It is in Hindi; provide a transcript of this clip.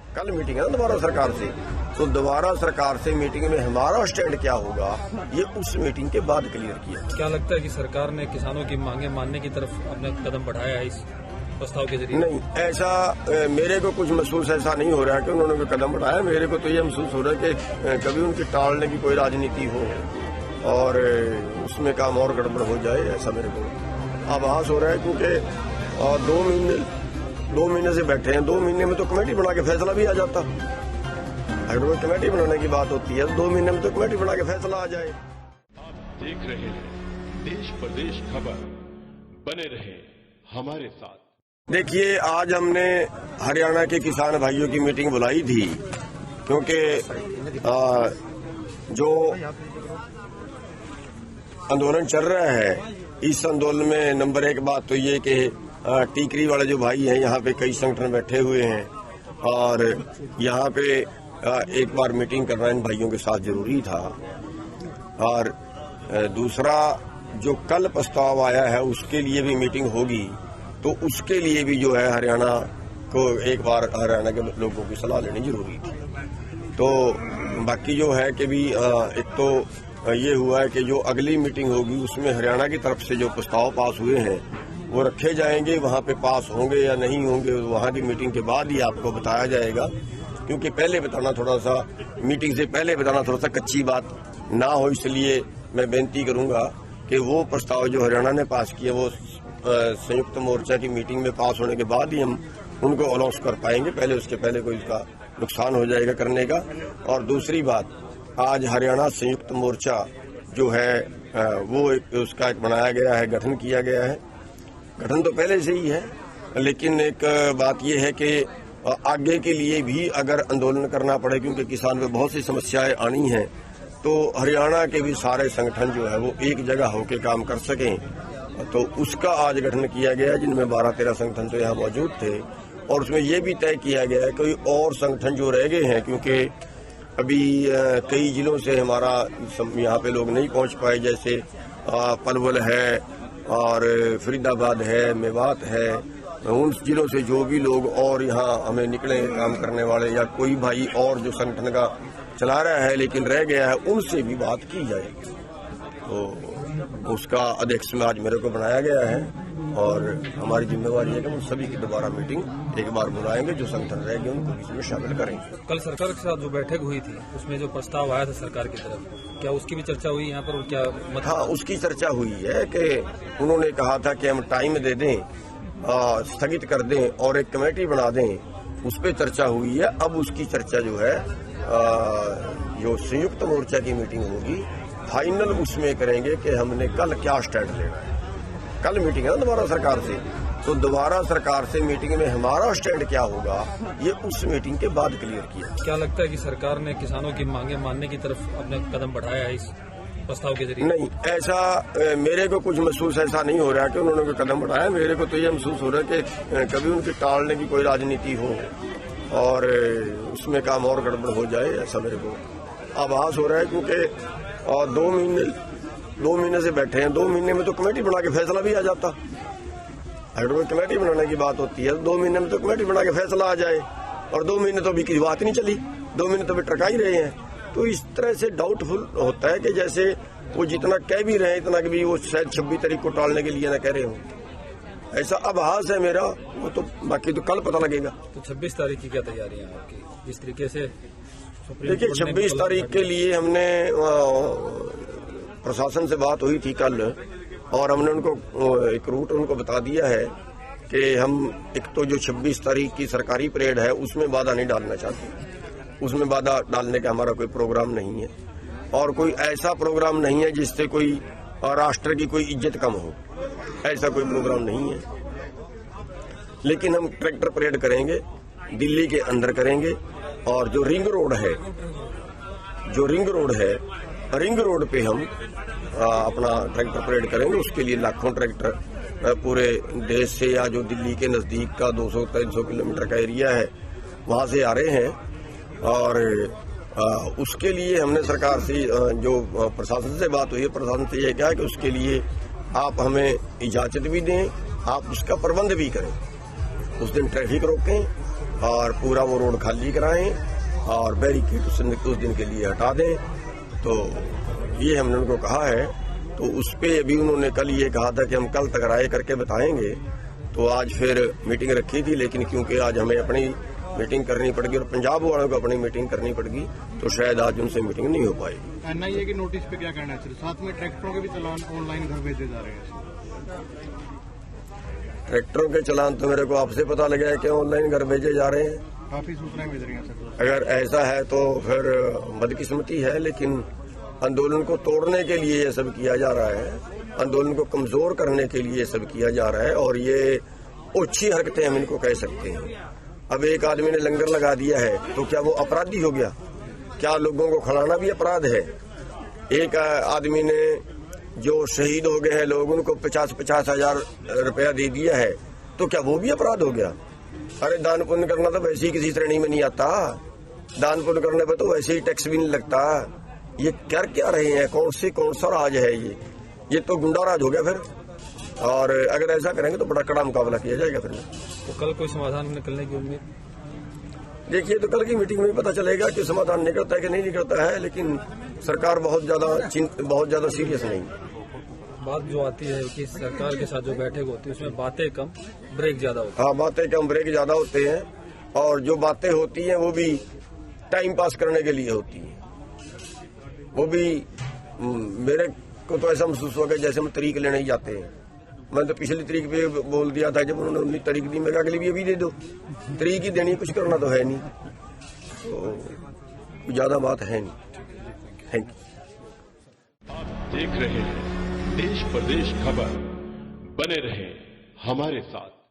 कल मीटिंग है ना दोबारा सरकार से, तो दोबारा सरकार से मीटिंग में हमारा स्टैंड क्या होगा ये उस मीटिंग के बाद क्लियर किया। क्या लगता है कि सरकार ने किसानों की मांगे मानने की तरफ अपना कदम बढ़ाया है इस प्रस्ताव के जरिए? नहीं, ऐसा मेरे को कुछ महसूस ऐसा नहीं हो रहा है कि उन्होंने कोई कदम बढ़ाया। मेरे को तो ये महसूस हो रहा है कि कभी उनकी टालने की कोई राजनीति हो और उसमें काम और गड़बड़ हो जाए, ऐसा मेरे को आभास हो रहा है। क्योंकि 2 महीने से बैठे हैं, 2 महीने में तो कमेटी बना के फैसला भी आ जाता। अगर कोई कमेटी बनाने की बात होती है 2 महीने में तो कमेटी बना के फैसला आ जाए। आप देख रहे हैं देश प्रदेश खबर, बने रहे हमारे साथ। देखिए, आज हमने हरियाणा के किसान भाइयों की मीटिंग बुलाई थी क्योंकि जो आंदोलन चल रहा है इस आंदोलन में नंबर 1 बात तो ये कि टीकरी वाले जो भाई हैं यहाँ पे कई संगठन बैठे हुए हैं और यहाँ पे एक बार मीटिंग करना इन भाइयों के साथ जरूरी था। और दूसरा जो कल प्रस्ताव आया है उसके लिए भी मीटिंग होगी, तो उसके लिए भी जो है हरियाणा को एक बार हरियाणा के लोगों की सलाह लेनी जरूरी थी। तो बाकी जो है कि भी एक तो ये हुआ है कि जो अगली मीटिंग होगी उसमें हरियाणा की तरफ से जो प्रस्ताव पास हुए हैं वो रखे जाएंगे। वहां पे पास होंगे या नहीं होंगे वहां की मीटिंग के बाद ही आपको बताया जाएगा, क्योंकि पहले बताना थोड़ा सा, मीटिंग से पहले बताना थोड़ा सा कच्ची बात ना हो। इसलिए मैं बेनती करूंगा कि वो प्रस्ताव जो हरियाणा ने पास किया वो संयुक्त मोर्चा की मीटिंग में पास होने के बाद ही हम उनको अनाउंस कर पाएंगे। पहले उसके पहले कोई इसका नुकसान हो जाएगा करने का। और दूसरी बात, आज हरियाणा संयुक्त मोर्चा जो है वो उसका एक बनाया गया है, गठन किया गया है। गठन तो पहले से ही है, लेकिन एक बात यह है कि आगे के लिए भी अगर आंदोलन करना पड़े, क्योंकि किसान पे बहुत सी समस्याएं आनी हैं, तो हरियाणा के भी सारे संगठन जो है वो एक जगह होकर काम कर सकें, तो उसका आज गठन किया गया, जिनमें 12-13 संगठन तो यहाँ मौजूद थे। और उसमें ये भी तय किया गया है कोई और संगठन जो रह गए हैं, क्योंकि अभी कई जिलों से हमारा यहाँ पे लोग नहीं पहुँच पाए, जैसे पलवल है और फरीदाबाद है, मेवात है, उन जिलों से जो भी लोग और यहाँ हमें निकले काम करने वाले या कोई भाई और जो संगठन का चला रहा है लेकिन रह गया है, उनसे भी बात की जाएगी। तो उसका अध्यक्ष में आज मेरे को बनाया गया है और हमारी जिम्मेवारी है कि हम सभी की दोबारा मीटिंग एक बार बुलाएंगे, जो संगठन रह गए उनको इसमें शामिल करेंगे। कल सरकार के साथ जो बैठक हुई थी उसमें जो प्रस्ताव आया था सरकार की तरफ, क्या उसकी भी चर्चा हुई यहाँ पर और क्या मत? हाँ, उसकी चर्चा हुई है कि उन्होंने कहा था कि हम टाइम दे दें, स्थगित कर दें और एक कमेटी बना दें, उस पर चर्चा हुई है। अब उसकी चर्चा जो है जो संयुक्त मोर्चा की मीटिंग होगी फाइनल उसमें करेंगे कि हमने कल क्या स्टैंड लेना है। कल मीटिंग है ना दोबारा सरकार से, तो दोबारा सरकार से मीटिंग में हमारा स्टैंड क्या होगा ये उस मीटिंग के बाद क्लियर किया। क्या लगता है कि सरकार ने किसानों की मांगे मानने की तरफ अपना कदम बढ़ाया है इस प्रस्ताव के जरिए? नहीं, ऐसा मेरे को कुछ महसूस ऐसा नहीं हो रहा है कि उन्होंने कोई कदम बढ़ाया। मेरे को तो ये महसूस हो रहा है कि कभी उनकी टालने की कोई राजनीति हो और उसमें काम और गड़बड़ हो जाए, ऐसा मेरे को आभास हो रहा है। क्योंकि 2 महीने से बैठे हैं, 2 महीने में तो कमेटी बना के फैसला भी आ जाता। अगर कोई कमेटी बनाने की बात होती है 2 महीने में तो कमेटी बना के फैसला आ जाए, और 2 महीने तो अभी की बात नहीं चली, 2 महीने तो अभी ट्रका ही रहे हैं। तो इस तरह से डाउटफुल होता है कि जैसे वो जितना कह भी रहे हैं इतना कि भी वो शायद 26 तारीख को टालने के लिए ना कह रहे हो, ऐसा आभास है मेरा। वो तो बाकी तो कल पता लगेगा। तो 26 तारीख की क्या तैयारी है आपकी? इस तरीके से देखिए, 26 तारीख के लिए हमने प्रशासन से बात हुई थी कल, और हमने उनको एक रूट उनको बता दिया है कि हम एक तो जो 26 तारीख की सरकारी परेड है उसमें बाधा नहीं डालना चाहते। उसमें बाधा डालने का हमारा कोई प्रोग्राम नहीं है, और कोई ऐसा प्रोग्राम नहीं है जिससे कोई राष्ट्र की कोई इज्जत कम हो, ऐसा कोई प्रोग्राम नहीं है। लेकिन हम ट्रैक्टर परेड करेंगे, दिल्ली के अंदर करेंगे, और जो रिंग रोड है रिंग रोड पे हम अपना ट्रैक्टर परेड करेंगे। उसके लिए लाखों ट्रैक्टर पूरे देश से या जो दिल्ली के नजदीक का 200-300 किलोमीटर का एरिया है वहां से आ रहे हैं, और उसके लिए हमने सरकार से जो प्रशासन से बात हुई है, प्रशासन से यह कहा कि उसके लिए आप हमें इजाजत भी दें, आप उसका प्रबंध भी करें। उस दिन ट्रैफिक रोकें, और पूरा वो रोड खाली कराएं और बैरिकेड उस दिन के लिए हटा दें। तो ये हमने उनको कहा है। तो उस पे अभी उन्होंने कल ये कहा था कि हम कल तक राय करके बताएंगे। तो आज फिर मीटिंग रखी थी, लेकिन क्योंकि आज हमें अपनी मीटिंग करनी पड़ेगी और पंजाब वालों को अपनी मीटिंग करनी पड़ेगी, तो शायद आज उनसे मीटिंग नहीं हो पाएगी। एनआईए की नोटिस पे क्या कहना चाहिए? साथ में ट्रैक्टरों के भी चालान ऑनलाइन घर भेजे जा रहे हैं। ट्रैक्टरों के चालान तो मेरे को आपसे पता लगा है कि ऑनलाइन घर भेजे जा रहे हैं। काफी सूचनाएं मिल रही हैं सर। अगर ऐसा है तो फिर बदकिस्मती है, लेकिन आंदोलन को तोड़ने के लिए ये सब किया जा रहा है, आंदोलन को कमजोर करने के लिए ये सब किया जा रहा है और ये ओछी हरकतें हम इनको कह सकते हैं। अब एक आदमी ने लंगर लगा दिया है तो क्या वो अपराधी हो गया? क्या लोगों को खिलाना भी अपराध है? एक आदमी ने जो शहीद हो गए हैं लोग, उनको 50-50 हजार रुपया दे दिया है, तो क्या वो भी अपराध हो गया? अरे दान पुण्य करना तो वैसे ही किसी श्रेणी में नहीं आता। दान पुण्य करने पर तो वैसे ही टैक्स भी नहीं लगता। ये कर क्या रहे हैं? कौन सा राज है ये तो गुंडा राज हो गया फिर। और अगर ऐसा करेंगे तो बड़ा कड़ा मुकाबला किया जाएगा फिर। तो कल कोई समाधान निकलने की उम्मीद? देखिए, तो कल की मीटिंग में पता चलेगा कि समाधान निकलता है कि नहीं निकलता है, लेकिन सरकार बहुत ज्यादा सीरियस नहीं। बात जो आती है कि सरकार के साथ जो बैठक होती है उसमें बातें कम ब्रेक ज्यादा होती है। हाँ, बातें कम ब्रेक ज्यादा होते हैं, और जो बातें होती हैं वो भी टाइम पास करने के लिए होती हैं। वो भी मेरे को तो ऐसा महसूस होगा जैसे हम तरीक लेने ही जाते हैं। मैंने तो पिछली तरीक पे बोल दिया था, जब उन्होंने 19 तारीख दी, मैं अगली भी अभी दे दो। तरीक ही देनी, कुछ करना तो है नहीं, तो ज्यादा बात है नहीं। Thank you. आप देख रहे हैं देश प्रदेश खबर, बने रहे हमारे साथ।